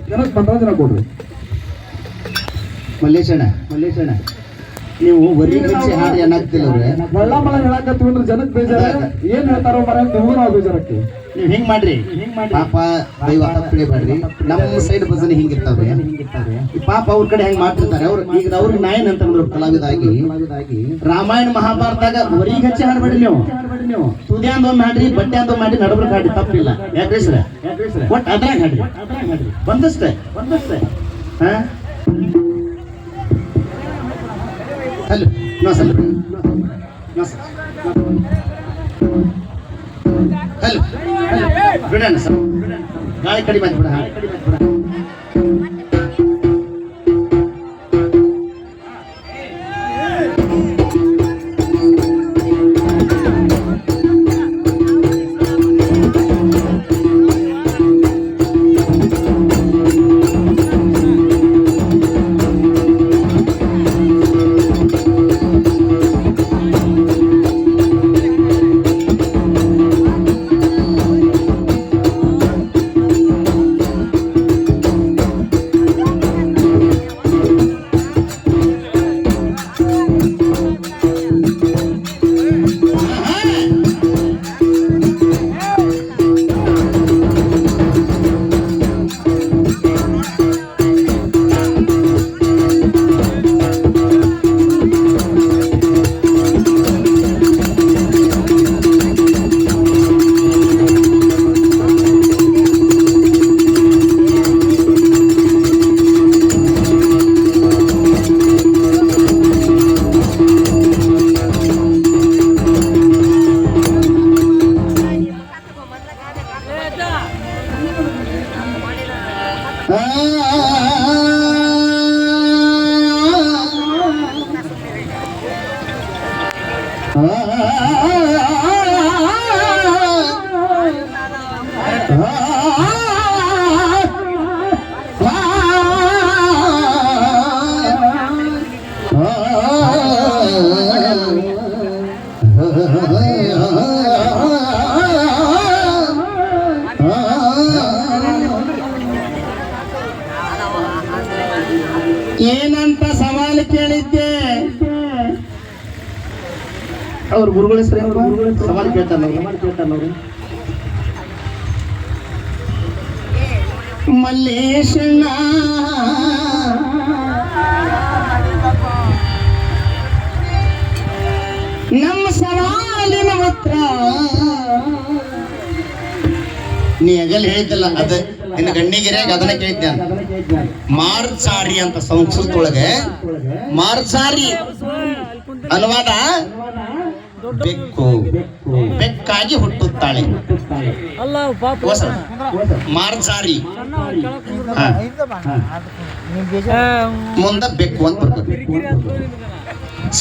ಜನಕ್ಕೆ ಬಂದ ಜನ ಕೊಡ್ರಿ. ಮಲ್ಲೇಶಣ್ಣ ನೀವು ವರಿ ಹಚ್ಚಿ ಹಾಡಿ ಏನಾಗ್ತಿಲ್ಲ ಅವ್ರೆ ಬಳ್ಳ ಮಳ ಹೇಳಕತ್ತೀವಿ ಜನಕ್ಕೆ ಬೇಜಾರ. ಏನ್ ಹೇಳ್ತಾರೋ ಮರ ನಿಮಗೂ ನಾವು ಬೇಜಾರಕ್ಕೆ. ನೀವು ಹಿಂಗ್ ಮಾಡ್ರಿ ಪಾಪ ದೈವ ತಪ್ಪಿಳಿಬೇಡ್ರಿ. ನಮ್ಮ ಸೈಡ್ ಭಜನೆ ಹಿಂಗಿರ್ತಾವ್ರಿ. ಈ ಪಾಪ ಅವ್ರ ಕಡೆ ಹೆಂಗ್ ಮಾಡ್ತಿರ್ತಾರೆ ಅವ್ರು. ಈಗ ಅವ್ರಿಗೆ ನಾಯನ್ ಅಂತಂದ್ರು ಕಲಾವಿದಾಗಿ ರಾಮಾಯಣ ಮಹಾಭಾರತಾಗ ವರಿ ಹಚ್ಚಿ ಹಾಡ್ಬೇಡ್ರಿ ನೀವು. ತುದಿ ಅಂದೊಮ್ಮೆ ಹಾಡ್ರಿ, ಬಟ್ಟೆ ಅಂದೊಮ್ಮೆ ಮಾಡಿ, ನಡಬ್ರಕ್ ಹಾಡ್ರಿ, ತಪ್ಪಿಲ್ಲ. ಯಾಕ್ರಿ ಸರ್ ಒಟ್ಟು ಅದ್ರಾಗ ಹಾಡ್ರಿ ಬಂದಷ್ಟೇ. ಹಾ ಹಲೋ ನೋ ಸರ್ ಹಲೋ ಬಿಡೋಣ ಸರ್. ಗಾಳಿ ಕಡಿಮೆ ಬಿಡ. ಏನಂತ ಸವಾಲು ಕೇಳಿದ್ದೆ. ಅವ್ರ ಗುರುಗಳ ಹೆಸರು ಸವಾಲು ಕೇಳ್ತಾರ. ಮಲ್ಲೇಶಣ್ಣ ನಮ್ಮ ಸವಾಲಿನ ಉತ್ತರ ನೀ ಅಗಲ್ ಹೇಳಿದ್ದಲ್ಲ ಅದ ನಿನ್ನ ಗಣ್ಣಿಗಿರಿಯಾಗ ಅದನ್ನ ಕೇಳಿದ್ದೆ. ಮಾರ್ಚಾರಿ ಅಂತ ಸಂಸ್ಕೃತೊಳಗೆ ಮಾರ್ಚಾರಿ ಅನುವಾದ ಬೆಕ್ಕು, ಬೆಕ್ಕಾಗಿ ಹುಟ್ಟುತ್ತಾಳೆ. ಮಾರ್ಚಾರಿ ಮುಂದ ಬೆಕ್ಕು ಅಂತ ಬರ್ತದೆ.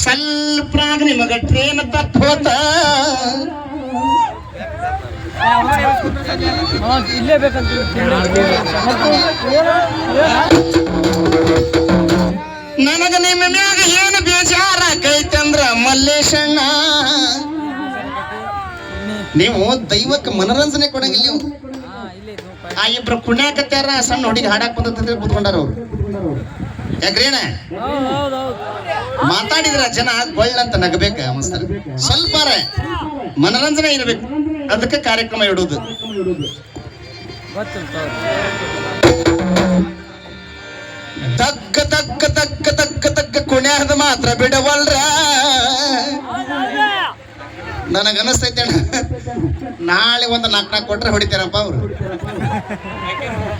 ಸ್ವಲ್ಪ ನಿಮಗ ಟ್ರೇನ್ ತಪ್ಪೋತ ಇಲ್ಲೇ ಬೇಕಂತ ನನಗ ನಿಮ್ಮ ಮ್ಯಾಗ ಏನು ಬೇಜಾರಾಕೈತಂದ್ರ ಮಲ್ಲೇಶಣ್ಣ, ನೀವು ದೈವಕ್ಕೆ ಮನರಂಜನೆ ಕೊಡಂಗಿಲ್ಲ. ನೀವು ಆ ಇಬ್ರು ಕುಣ್ಯಾಕತ್ಯಾರ, ಸಣ್ಣ ಹುಡುಗಿ ಹಾಡಾಕ್ ಬಂದ ಕೂತ್ಕೊಂಡಾರ ಅವ್ರು. ಯಾಕ್ರೇನ ಮಾತಾಡಿದ್ರ ಜನ ಗೊಳ್ಳಂತ ನಗಬೇಕ ಮಸ್ತರ. ಸ್ವಲ್ಪ ಮನರಂಜನೆ ಇರಬೇಕು, ಅದಕ್ಕೆ ಕಾರ್ಯಕ್ರಮ ಇಡುವುದು. ತಕ್ಕ ತಕ್ಕ ತಕ್ಕ ತಕ್ಕ ತಕ್ಕ ಕುಣ್ಯಾದ ಮಾತ್ರ ಬಿಡವಲ್ರ. ನನಗನಸ್ತೈತೆ ಅಣ್ಣ, ನಾಳೆ ಒಂದು 4 ಕೊಟ್ರೆ ಹೊಡಿತಾರಪ್ಪ ಅವ್ರು.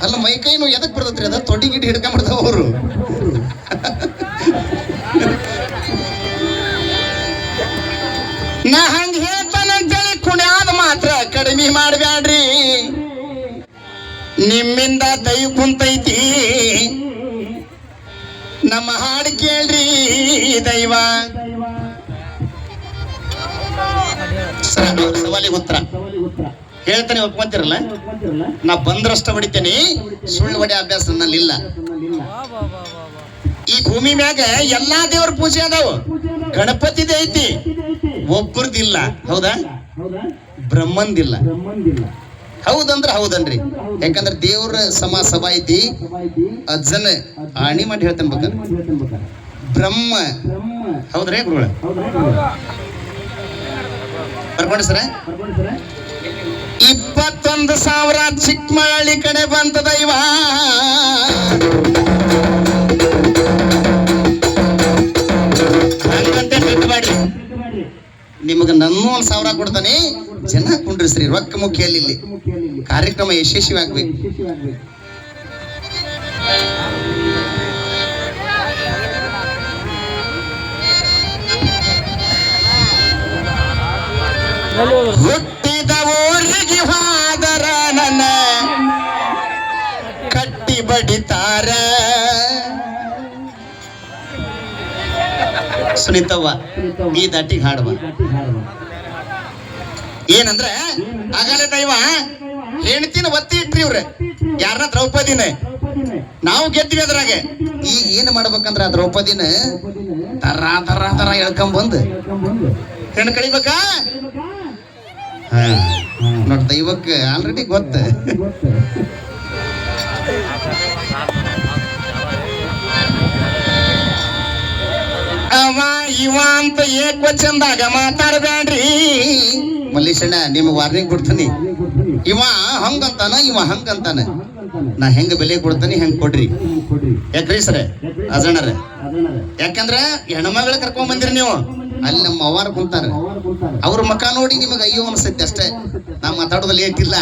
ಅಲ್ಲ ಮೈಕೈನು ಎದಕ್ ಬರ್ತೈತ್ರಿ, ಅದ ತೊಡಿ ಗಿಡಿ ಹಿಡ್ಕೊಂಡ್ಬಿಡ್ತಾವ ಅವರು. ನಾ ಹಂಗ ಹೇಳ್ತಾನಂತೇಳಿ ಕುಣ್ಯಾದ ಮಾತ್ರ ಕಡಿಮೆ ಮಾಡ್ಬ್ಯಾಡ್ರಿ. ನಿಮ್ಮಿಂದ ದೈ ಕುಂತೈತಿ, ನಮ್ಮ ಹಾಡು ಕೇಳ್ರಿ ದೈವ. ಸವಾಲಿಗೆ ಉತ್ತರ ಹೇಳ್ತಾನೆ, ಒಪ್ಕೊಂತಿರಲ್ಲ. ನಾ ಬಂದ್ರಷ್ಟ ಹೊಡಿತೇನೆ, ಸುಳ್ಳು ಹೊಡೆ ಅಭ್ಯಾಸ ನನ್ನಲ್ಲಿ ಇಲ್ಲ. ಈ ಭೂಮಿ ಮ್ಯಾಗ ಎಲ್ಲಾ ದೇವ್ರ ಪೂಜೆ ಅದಾವ, ಗಣಪತಿದೇ ಐತಿ, ಒಬ್ಬರದಿಲ್ಲ. ಹೌದಾ? ಬ್ರಹ್ಮಂದಿಲ್ಲ. ಹೌದಂದ್ರ ಹೌದನ್ರಿ. ಯಾಕಂದ್ರೆ ದೇವ್ರ ಸಭಾ ಐತಿ, ಅಜ್ಜನ ಆಣಿ ಮಾಡಿ ಹೇಳ್ತೇನೆ ಬೇಕಾದ್ರೆ ಬ್ರಹ್ಮ. ಹೌದ್ರಿ ಗುರುಗಳ ಬರ್ಕೊಂಡ್ರಿ ಸರ. 21,000 ಚಿಕ್ಕಮಗಳೂರಿ ಕಡೆ ಬಂತ ದೈವ. ಹಂಗಂತೆ ಬಿಟ್ಟುಬೇಡ್ರಿ, ನಿಮಗೆ ನನ್ನ 1,000 ಕೊಡ್ತಾನೆ. ಜನ ಕುಂಡ್ರಿಸ್ರಿ, ರೊಕ್ಕ ಮುಖ್ಯಲ್ಲಿ. ಇಲ್ಲಿ ಕಾರ್ಯಕ್ರಮ ಯಶಸ್ವಿ ಆಗ್ಬೇಕು. ಹುಟ್ಟಿದ ಊರಿಗೆ ಹೋದರ ನನ್ನ ಕಟ್ಟಿ ಬಡಿತಾರ. ಸುನೀತವ್ವ ಈ ದಾಟಿಗೆ ಹಾಡುವ ಏನಂದ್ರೆ, ಆಗಲೇ ದೈವ ಹೆಣ್ತಿನ ಒತ್ತಿ ಇಟ್ರಿ ಇವ್ರ ಯಾರನ್ನ ದ್ರೌಪದಿನ. ನಾವು ಗೆದ್ವಿ ಅದ್ರಾಗೆ. ಈ ಏನ್ ಮಾಡ್ಬೇಕಂದ್ರ ಆ ದ್ರೌಪದಿನ ತರ ತರ ತರ ಎಳ್ಕೊಂಬಂದು ಹೆಣ್ಣು ಕಳಿಬೇಕಾ. ನೋಡ್ ದೈವಕ್ಕೆ ಆಲ್ರೆಡಿ ಗೊತ್ತ. ಅವ ಇವ ಅಂತ ಏಕವಚನದಾಗ ಮಾತಾಡಬೇಡ್ರಿ. ಮಲ್ಲೇಶಣ್ಣ ನಿಮ್ಗೆ ವಾರ್ನಿಂಗ್ ಕೊಡ್ತೀನಿ. ಇವ ಹಂಗಂತಾನ, ಇವ ಹಂಗಂತಾನ. ನಾ ಹೆಂಗ ಬೆಲೆ ಕೊಡ್ತಾನೆ ಹೆಂಗ್ ಕೊಡ್ರಿ. ಯಾಕ್ರಿ ಸರ ಅಜಣ್ಣರ? ಯಾಕಂದ್ರ ಹೆಣ್ಮಗಳ ಕರ್ಕೊಂಡ್ ಬಂದಿರಿ ನೀವು. ಅಲ್ಲಿ ನಮ್ಮ ಅವ್ವಾರ ಕುಂತಾರ, ಅವ್ರ ಮಕ ನೋಡಿ ನಿಮಗ ಅಯ್ಯೋ ಅನ್ಸತ್ತೆ ಅಷ್ಟೇ. ನಾ ಮಾತಾಡೋದು ಲೇಟ್ ಇಲ್ಲ.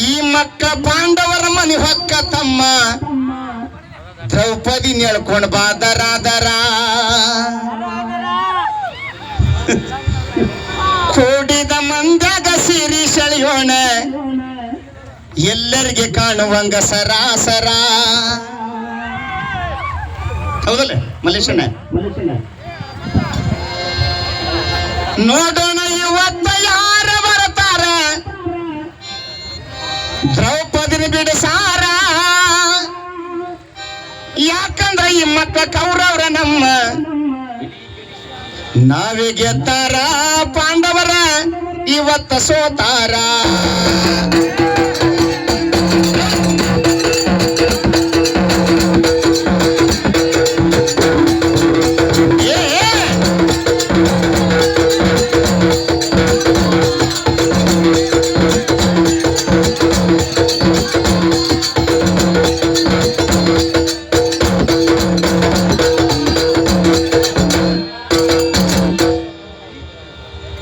ಈ ಮಕ್ಕ ಪಾಂಡವರ ಮನೆ ಹೊಕ್ಕ ತಮ್ಮ ದ್ರೌಪದಿ ನೆಳ್ಕೊಂಡ್ ಬಾದರಾದರ. ಕೂಡಿದ ಮಂದ್ಯಾಗ ಸಿರಿ ಸೆಳೆಯೋಣ, ಎಲ್ಲರಿಗೆ ಕಾಣುವಂಗ ಸರಾಸರ. ಹೌದಲ್ಲ ಮಲ್ಲೇಶಣ್ಣ? ನೋಡೋಣ ಇವತ್ತ ಯಾರ ಬರ್ತಾರ ದ್ರೌಪದಿನ ಬಿಡಸಾರ. ಯಾಕಂದ್ರ ಈ ಮಕ್ಕ ಕೌರವ್ರ ನಮ್ಮ ನಾವೇ ಗೆದ್ದಾರ, ಪಾಂಡವರ ಇವತ್ತ ಸೋತಾರ.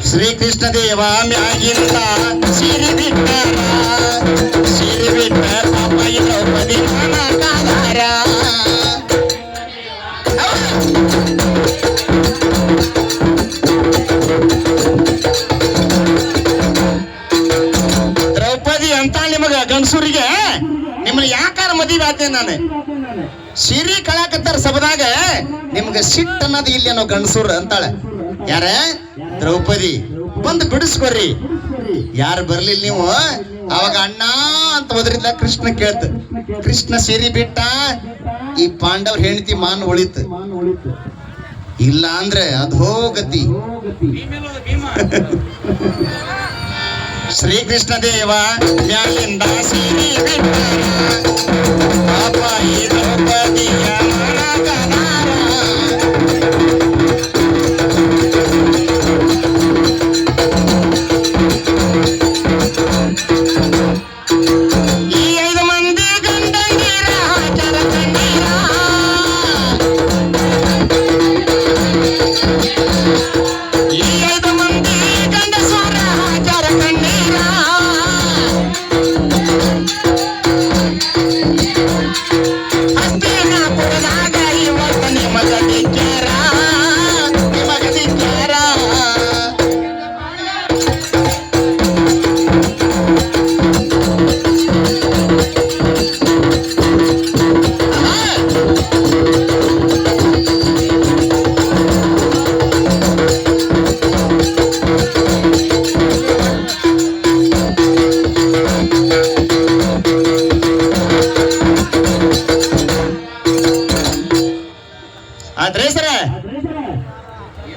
ಶ್ರೀಕೃಷ್ಣ ದೇವ ಮ್ಯಾಗಿಂದ ಸಿರಿ ಬಿಟ್ಟಾರ, ಸಿರಿ ಬಿಟ್ಟ ಪಾಪ ದ್ರೌಪದಿ ಮಾನಕಾದಾರ. ದ್ರೌಪದಿ ಅಂತ ನಿಮಗ ಗಂಡಸೂರಿಗೆ ನಿಮ್ಮನ್ನ ಯಾಕಾರ ಮದುವೆ ಆದ್ನೆ ನಾನು. ಸಿರಿ ಕಳಾಕತ್ತಾರ ಸಭದಾಗ, ನಿಮ್ಗ ಸಿಟ್ಟು ಅನ್ನೋದು ಇಲ್ಲಿ ಅನ್ನೋ ಗಂಡಸೂರ್ ಅಂತಾಳೆ. ಯಾರ? ದ್ರೌಪದಿ. ಬಂದು ಬಿಡಿಸ್ಕೊರಿ. ಯಾರು ಬರ್ಲಿಲ್ಲ ನೀವು ಅವಾಗ ಅಣ್ಣ ಅಂತ ಹೋದ್ರಿಲ್ಲ ಕೃಷ್ಣ ಕೇಳ್ತ. ಕೃಷ್ಣ ಸಿರಿ ಬಿಟ್ಟ, ಈ ಪಾಂಡವ್ರ ಹೆಂಡತಿ ಮಾನ್ ಉಳಿತು. ಇಲ್ಲ ಅಂದ್ರೆ ಅಧೋಗತಿ. ಶ್ರೀಕೃಷ್ಣ ದೇವ ಮ್ಯಾಲಿಂದ ಸಿರಿ ಬಿಟ್ಟ ಪಾಪ ಈ ದ್ರೌಪದಿಯ ಮನಗನಾರ.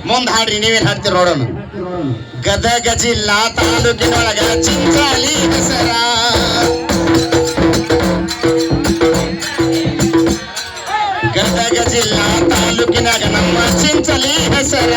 ಮುಂದೆ ಹಾಡ್ರಿ, ನೀವೇನ್ ಹಾಡ್ತೀರಿ ನೋಡೋಣ. ಗದಗ ಜಿಲ್ಲಾ ತಾಲೂಕಿನೊಳಗ ಚಿಂಚೋಳಿ ಹೆಸರ ಗದಗ ಜಿಲ್ಲಾ ತಾಲೂಕಿನಾಗ ನಮ್ಮ ಚಿಂಚೋಳಿ ಹೆಸರ